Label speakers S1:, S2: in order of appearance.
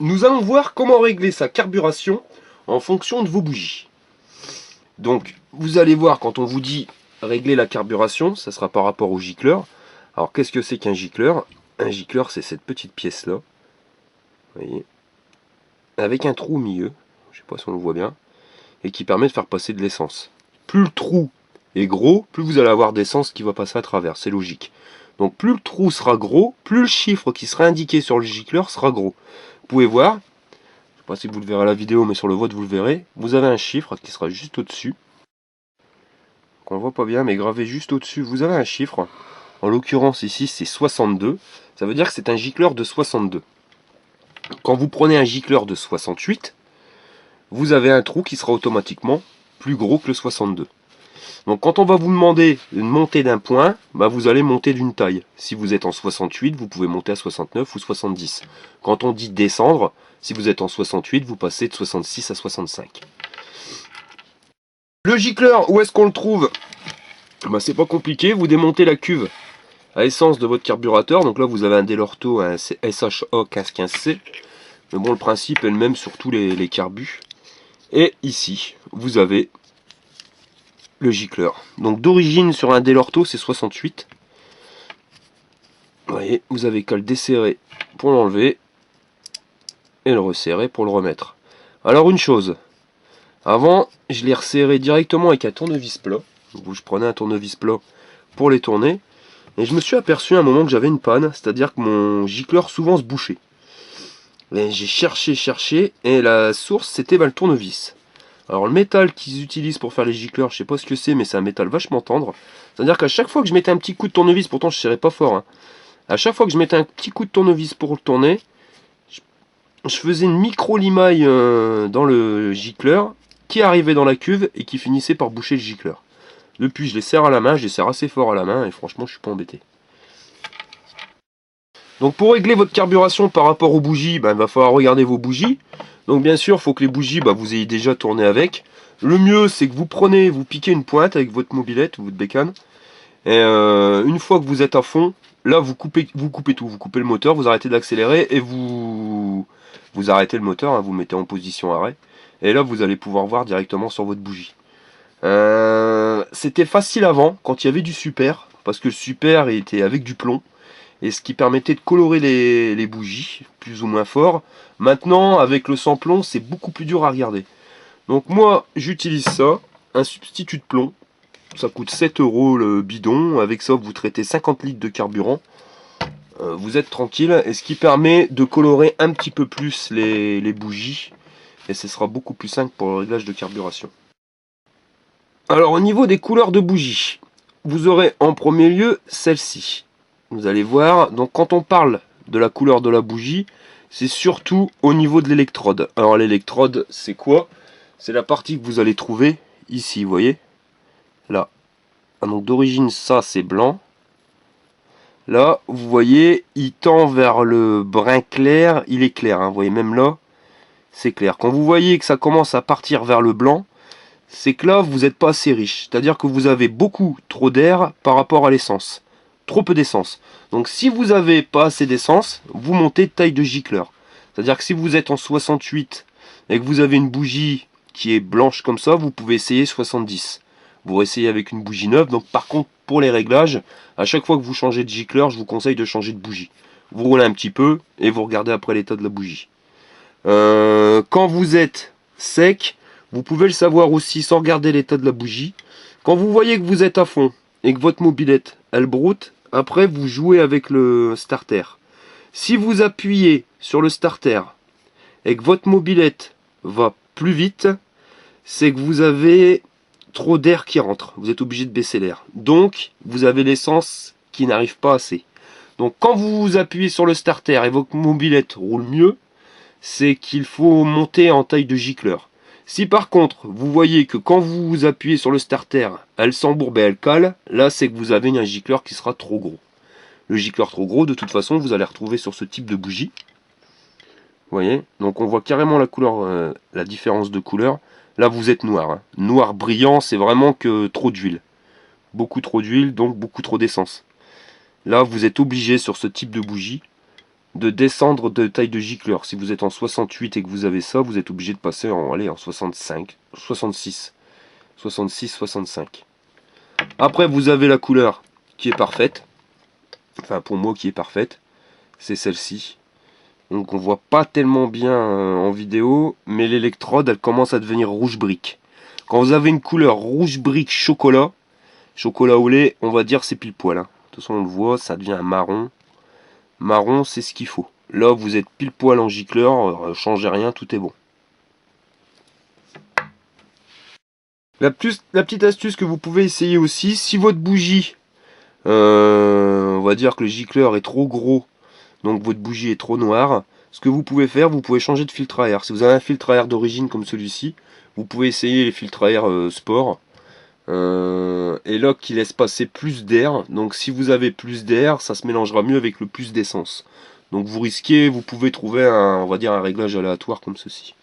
S1: nous allons voir comment régler sa carburation en fonction de vos bougies. Donc, vous allez voir quand on vous dit régler la carburation, ça sera par rapport au gicleur. Alors, qu'est-ce que c'est qu'un gicleur? Un gicleur, c'est cette petite pièce-là. Vous voyez, avec un trou au milieu, je sais pas si on le voit bien, et qui permet de faire passer de l'essence. Plus le trou est gros, plus vous allez avoir d'essence qui va passer à travers, c'est logique. Donc plus le trou sera gros, plus le chiffre qui sera indiqué sur le gicleur sera gros. Vous pouvez voir, je ne sais pas si vous le verrez à la vidéo, mais sur le vôtre vous le verrez, vous avez un chiffre qui sera juste au-dessus. On ne voit pas bien, mais gravé juste au-dessus, vous avez un chiffre. En l'occurrence ici c'est 62, ça veut dire que c'est un gicleur de 62. Quand vous prenez un gicleur de 68, vous avez un trou qui sera automatiquement plus gros que le 62. Donc quand on va vous demander de monter d'un point, vous allez monter d'une taille. Si vous êtes en 68, vous pouvez monter à 69 ou 70. Quand on dit descendre, si vous êtes en 68, vous passez de 66 à 65. Le gicleur, où est-ce qu'on le trouve? C'est pas compliqué, vous démontez la cuve à essence de votre carburateur. Donc là vous avez un Dell'Orto, un SHA 1515C. Mais bon, le principe est le même sur tous les carbus. Et ici, vous avez le gicleur. Donc d'origine sur un Dell'Orto c'est 68. Vous voyez, vous avez qu'à le desserrer pour l'enlever et le resserrer pour le remettre. Alors une chose, avant je l'ai resserré directement avec un tournevis plat. Donc je prenais un tournevis plat pour les tourner et je me suis aperçu à un moment que j'avais une panne, c'est-à-dire que mon gicleur souvent se bouchait. J'ai cherché et la source c'était le tournevis. Alors le métal qu'ils utilisent pour faire les gicleurs, je sais pas ce que c'est, mais c'est un métal vachement tendre. C'est-à-dire qu'à chaque fois que je mettais un petit coup de tournevis, pourtant je serrais pas fort, hein, à chaque fois que je mettais un petit coup de tournevis pour le tourner, je faisais une micro-limaille dans le gicleur qui arrivait dans la cuve et qui finissait par boucher le gicleur. Depuis je les serre à la main, je les serre assez fort à la main et franchement je suis pas embêté. Donc pour régler votre carburation par rapport aux bougies, il va falloir regarder vos bougies. Donc bien sûr, il faut que les bougies, vous ayez déjà tourné avec. Le mieux, c'est que vous piquez une pointe avec votre mobilette ou votre bécane. Et une fois que vous êtes à fond, là vous coupez tout. Vous coupez le moteur, vous arrêtez d'accélérer et vous arrêtez le moteur, hein, vous mettez en position arrêt. Et là vous allez pouvoir voir directement sur votre bougie. C'était facile avant, quand il y avait du super, parce que le super était avec du plomb. Et ce qui permettait de colorer les bougies, plus ou moins fort. Maintenant, avec le sans plomb, c'est beaucoup plus dur à regarder. Donc moi, j'utilise ça, un substitut de plomb. Ça coûte 7 € le bidon. Avec ça, vous traitez 50 litres de carburant. Vous êtes tranquille. Et ce qui permet de colorer un petit peu plus les bougies. Et ce sera beaucoup plus simple pour le réglage de carburation. Alors, au niveau des couleurs de bougies, vous aurez en premier lieu celle-ci. Vous allez voir, donc quand on parle de la couleur de la bougie, c'est surtout au niveau de l'électrode. Alors l'électrode, c'est quoi? C'est la partie que vous allez trouver ici, vous voyez? Là. Donc d'origine, ça c'est blanc. Là, vous voyez, il tend vers le brun clair, il est clair, hein, vous voyez, même là, c'est clair. Quand vous voyez que ça commence à partir vers le blanc, c'est que là, vous n'êtes pas assez riche. C'est-à-dire que vous avez beaucoup trop d'air par rapport à l'essence. Trop peu d'essence. Donc si vous n'avez pas assez d'essence, vous montez de taille de gicleur. C'est-à-dire que si vous êtes en 68 et que vous avez une bougie qui est blanche comme ça, vous pouvez essayer 70. Vous réessayez avec une bougie neuve. Donc par contre, pour les réglages, à chaque fois que vous changez de gicleur, je vous conseille de changer de bougie. Vous roulez un petit peu et vous regardez après l'état de la bougie. Quand vous êtes sec, vous pouvez le savoir aussi sans regarder l'état de la bougie. Quand vous voyez que vous êtes à fond et que votre mobilette, elle broute, après vous jouez avec le starter. Si vous appuyez sur le starter et que votre mobilette va plus vite, c'est que vous avez trop d'air qui rentre. Vous êtes obligé de baisser l'air. Donc, vous avez l'essence qui n'arrive pas assez. Donc, quand vous appuyez sur le starter et votre mobilette roule mieux, c'est qu'il faut monter en taille de gicleur. Si par contre, vous voyez que quand vous appuyez sur le starter, elle s'embourbe et elle cale, là c'est que vous avez un gicleur qui sera trop gros. Le gicleur trop gros, de toute façon, vous allez retrouver sur ce type de bougie. Vous voyez? Donc on voit carrément la couleur, la différence de couleur. Là vous êtes noir. Hein. Noir brillant, c'est vraiment que trop d'huile. Beaucoup trop d'huile, donc beaucoup trop d'essence. Là vous êtes obligé sur ce type de bougie de descendre de taille de gicleur. Si vous êtes en 68 et que vous avez ça, vous êtes obligé de passer en, allez, en 65, 66, 66, 65. Après, vous avez la couleur qui est parfaite. Enfin, pour moi, qui est parfaite. C'est celle-ci. Donc, on voit pas tellement bien en vidéo, mais l'électrode, elle commence à devenir rouge brique. Quand vous avez une couleur rouge brique chocolat, chocolat au lait, on va dire c'est pile poil. Hein. De toute façon, on le voit, ça devient un marron. Marron, c'est ce qu'il faut. Là, vous êtes pile poil en gicleur, changez rien, tout est bon. La petite astuce que vous pouvez essayer aussi, si votre bougie, on va dire que le gicleur est trop gros, donc votre bougie est trop noire, ce que vous pouvez faire, vous pouvez changer de filtre à air. Si vous avez un filtre à air d'origine comme celui-ci, vous pouvez essayer les filtres à air sport. Et là qui laisse passer plus d'air. Donc si vous avez plus d'air, ça se mélangera mieux avec le plus d'essence. Donc vous pouvez trouver un, on va dire un réglage aléatoire comme ceci.